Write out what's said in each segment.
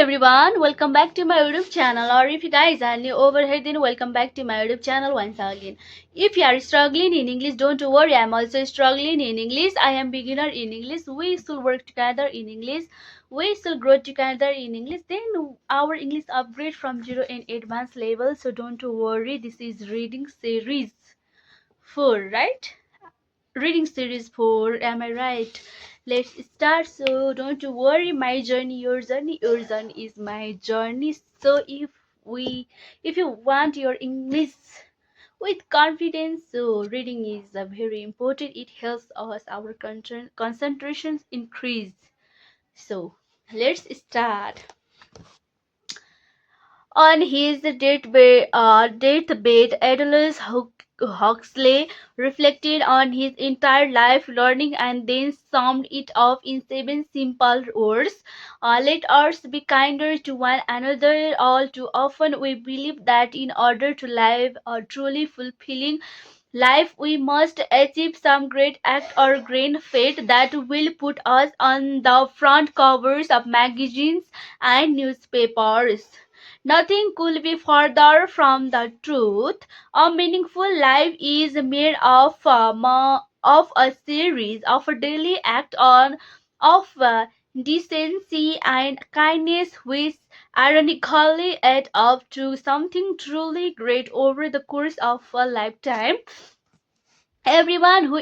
everyone, welcome back to my YouTube channel. Or if you guys are new over here, then welcome back to my YouTube channel once again. If you are struggling in English, don't worry, I'm also struggling in English. I am beginner in English. We still work together in English. We still grow together in English. Then our English upgrade from 0 and advanced level. So don't worry, this is reading series 4, right? Reading series 4, am I right? Let's start. So don't you worry, my journey, your journey is my journey. So if you want your English with confidence, so reading is very important. It helps us our concentrations increase. So let's start. On his deathbed, Aldous Huxley reflected on his entire life, learning and then summed it up in 7 simple words. Let us be kinder to one another. All too often, we believe that in order to live a truly fulfilling life, we must achieve some great act or grand feat that will put us on the front covers of magazines and newspapers. Nothing could be further from the truth. A meaningful life is made of a series of daily acts of decency and kindness, which ironically add up to something truly great over the course of a lifetime. Everyone who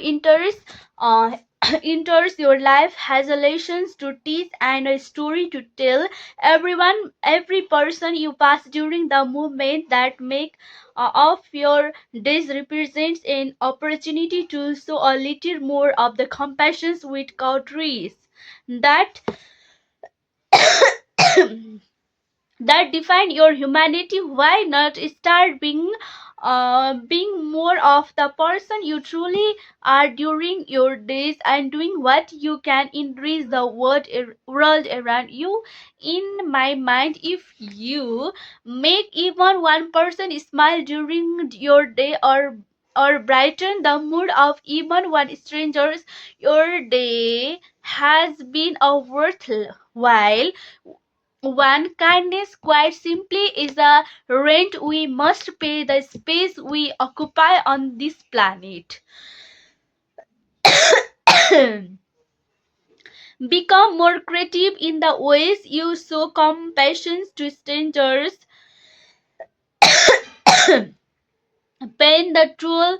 uh, enters your life has a lesson to teach and a story to tell. Every person you pass during the movement that make of your days represents an opportunity to show a little more of the compassion with countries that that define your humanity. Why not start being more of the person you truly are during your days and doing what you can enrich the world around you? In my mind, if you make even one person smile during your day, or brighten the mood of even one stranger, your day has been a worthwhile one. Kindness, quite simply, is the rent we must pay the space we occupy on this planet. Become more creative in the ways you show compassion to strangers. Paying the toll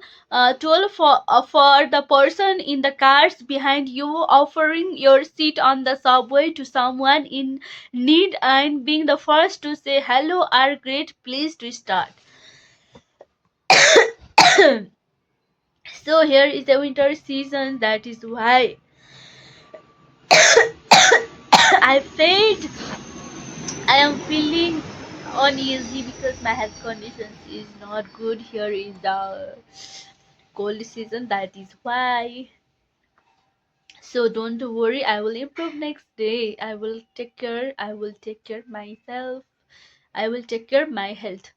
for the person in the cars behind you, offering your seat on the subway to someone in need, and being the first to say hello are great place to start. So here is the winter season. That is why I felt I am feeling uneasy because my health conditions is not good. Here is the cold season. That is why. So don't worry, I will improve next day. I will take care. I will take care myself. I will take care my health.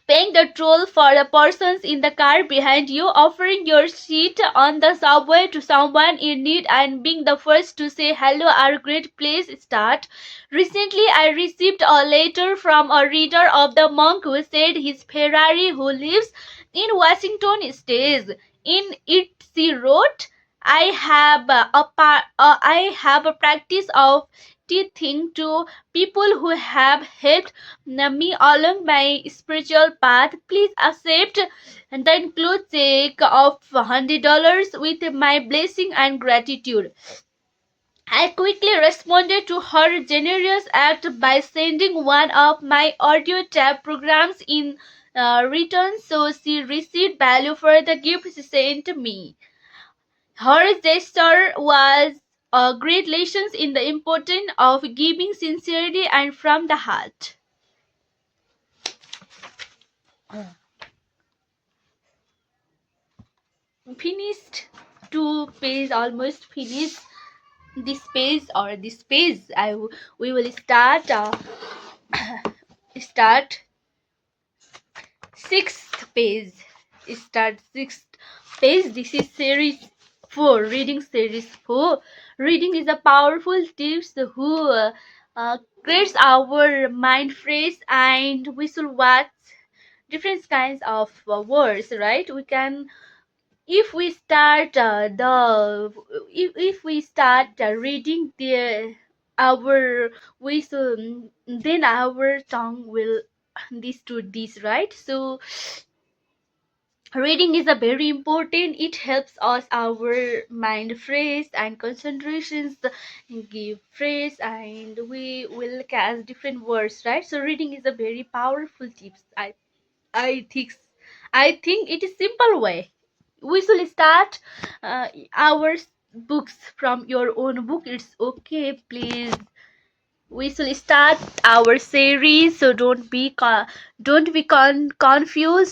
Paying the toll for the persons in the car behind you, offering your seat on the subway to someone in need, and being the first to say hello are great place start. Recently, I received a letter from a reader of the monk who said his Ferrari, who lives in Washington State. In it, she wrote, I have a practice of teaching to people who have helped me along my spiritual path. Please accept the enclosed check of $100 with my blessing and gratitude. I quickly responded to her generous act by sending one of my audio tab programs in return, so she received value for the gift she sent me. Her gesture was a great lesson in the importance of giving sincerely and from the heart. Finished. Two page almost finished. This page we will start sixth page. Start sixth page. This is series 4, reading series 4. Reading is a powerful tips who creates our mind fresh, and we should watch different kinds of words, right? We can, if we start if we start reading the our we should, then our tongue will this to this, right? So reading is a very important. It helps us our mind fresh and concentrations give fresh, and we will catch different words, right? So reading is a very powerful tips. I think I think it is simple way. We should start our books from your own book. It's okay, please. We should start our series, so don't be confused.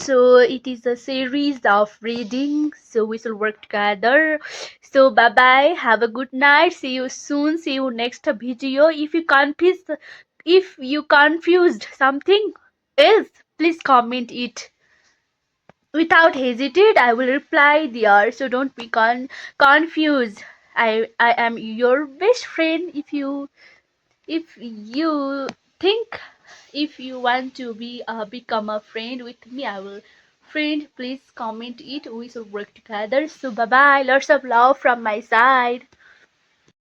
So it is a series of reading, so we should work together. So bye bye, have a good night, see you soon, see you next video. If you confused something else, please comment it without hesitate. I will reply there, so don't be confused. I am your best friend. If you think, if you want to be become a friend with me, I will friend, please comment it. We should work together. So bye bye, lots of love from my side.